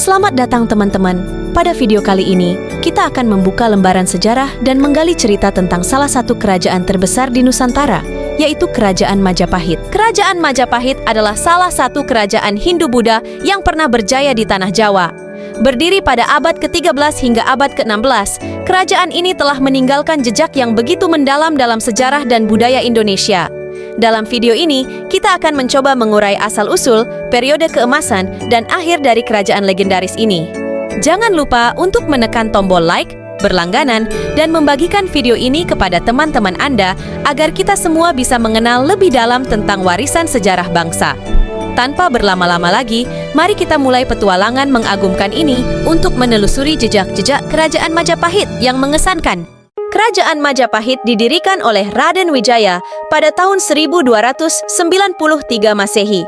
Selamat datang teman-teman. Pada video kali ini, kita akan membuka lembaran sejarah dan menggali cerita tentang salah satu kerajaan terbesar di Nusantara, yaitu Kerajaan Majapahit. Kerajaan Majapahit adalah salah satu kerajaan Hindu-Buddha yang pernah berjaya di tanah Jawa. Berdiri pada abad ke-13 hingga abad ke-16, kerajaan ini telah meninggalkan jejak yang begitu mendalam dalam sejarah dan budaya Indonesia. Dalam video ini, kita akan mencoba mengurai asal-usul, periode keemasan, dan akhir dari kerajaan legendaris ini. Jangan lupa untuk menekan tombol like, berlangganan, dan membagikan video ini kepada teman-teman Anda agar kita semua bisa mengenal lebih dalam tentang warisan sejarah bangsa. Tanpa berlama-lama lagi, mari kita mulai petualangan mengagumkan ini untuk menelusuri jejak-jejak Kerajaan Majapahit yang mengesankan. Kerajaan Majapahit didirikan oleh Raden Wijaya pada tahun 1293 Masehi.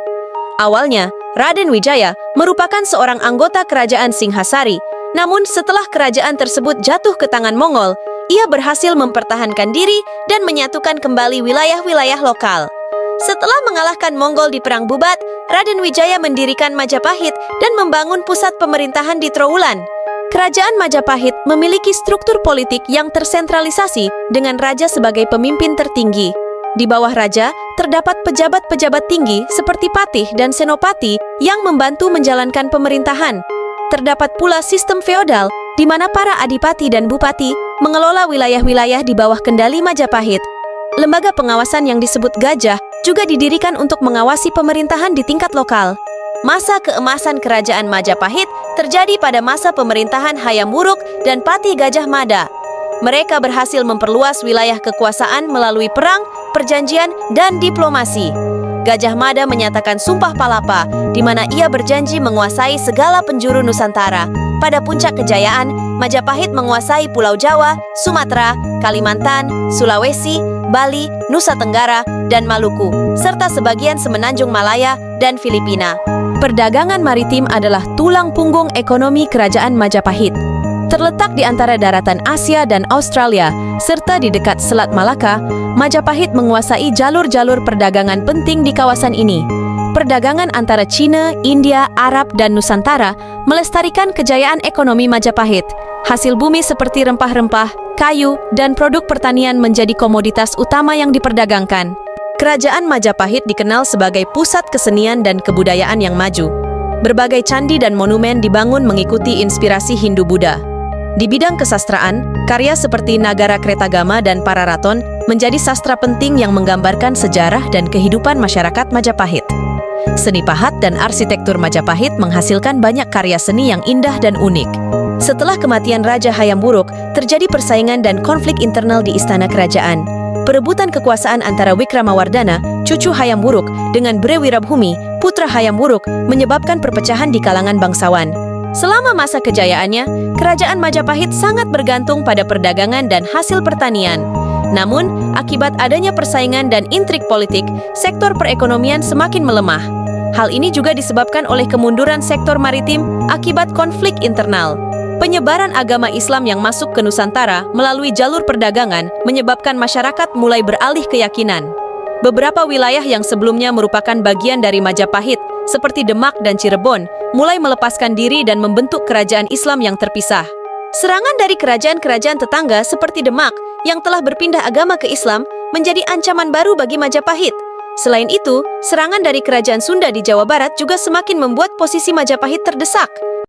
Awalnya, Raden Wijaya merupakan seorang anggota kerajaan Singhasari, namun setelah kerajaan tersebut jatuh ke tangan Mongol, ia berhasil mempertahankan diri dan menyatukan kembali wilayah-wilayah lokal. Setelah mengalahkan Mongol di Perang Bubat, Raden Wijaya mendirikan Majapahit dan membangun pusat pemerintahan di Trowulan. Kerajaan Majapahit memiliki struktur politik yang tersentralisasi dengan raja sebagai pemimpin tertinggi. Di bawah raja, terdapat pejabat-pejabat tinggi seperti patih dan senopati yang membantu menjalankan pemerintahan. Terdapat pula sistem feodal, di mana para adipati dan bupati mengelola wilayah-wilayah di bawah kendali Majapahit. Lembaga pengawasan yang disebut Gajah juga didirikan untuk mengawasi pemerintahan di tingkat lokal. Masa keemasan Kerajaan Majapahit terjadi pada masa pemerintahan Hayam Wuruk dan Patih Gajah Mada. Mereka berhasil memperluas wilayah kekuasaan melalui perang, perjanjian, dan diplomasi. Gajah Mada menyatakan Sumpah Palapa, di mana ia berjanji menguasai segala penjuru Nusantara. Pada puncak kejayaan, Majapahit menguasai Pulau Jawa, Sumatera, Kalimantan, Sulawesi, Bali, Nusa Tenggara, dan Maluku, serta sebagian semenanjung Malaya dan Filipina. Perdagangan maritim adalah tulang punggung ekonomi Kerajaan Majapahit. Terletak di antara daratan Asia dan Australia, serta di dekat Selat Malaka, Majapahit menguasai jalur-jalur perdagangan penting di kawasan ini. Perdagangan antara Cina, India, Arab, dan Nusantara melestarikan kejayaan ekonomi Majapahit. Hasil bumi seperti rempah-rempah, kayu, dan produk pertanian menjadi komoditas utama yang diperdagangkan. Kerajaan Majapahit dikenal sebagai pusat kesenian dan kebudayaan yang maju. Berbagai candi dan monumen dibangun mengikuti inspirasi Hindu-Buddha. Di bidang kesastraan, karya seperti Nagara Kretagama dan Pararaton menjadi sastra penting yang menggambarkan sejarah dan kehidupan masyarakat Majapahit. Seni pahat dan arsitektur Majapahit menghasilkan banyak karya seni yang indah dan unik. Setelah kematian Raja Hayam Wuruk, terjadi persaingan dan konflik internal di istana kerajaan. Perebutan kekuasaan antara Wikramawardhana, cucu Hayam Wuruk, dengan Bre Wirabhumi, putra Hayam Wuruk, menyebabkan perpecahan di kalangan bangsawan. Selama masa kejayaannya, Kerajaan Majapahit sangat bergantung pada perdagangan dan hasil pertanian. Namun, akibat adanya persaingan dan intrik politik, sektor perekonomian semakin melemah. Hal ini juga disebabkan oleh kemunduran sektor maritim akibat konflik internal. Penyebaran agama Islam yang masuk ke Nusantara melalui jalur perdagangan menyebabkan masyarakat mulai beralih keyakinan. Beberapa wilayah yang sebelumnya merupakan bagian dari Majapahit, seperti Demak dan Cirebon, mulai melepaskan diri dan membentuk kerajaan Islam yang terpisah. Serangan dari kerajaan-kerajaan tetangga seperti Demak yang telah berpindah agama ke Islam menjadi ancaman baru bagi Majapahit. Selain itu, serangan dari kerajaan Sunda di Jawa Barat juga semakin membuat posisi Majapahit terdesak.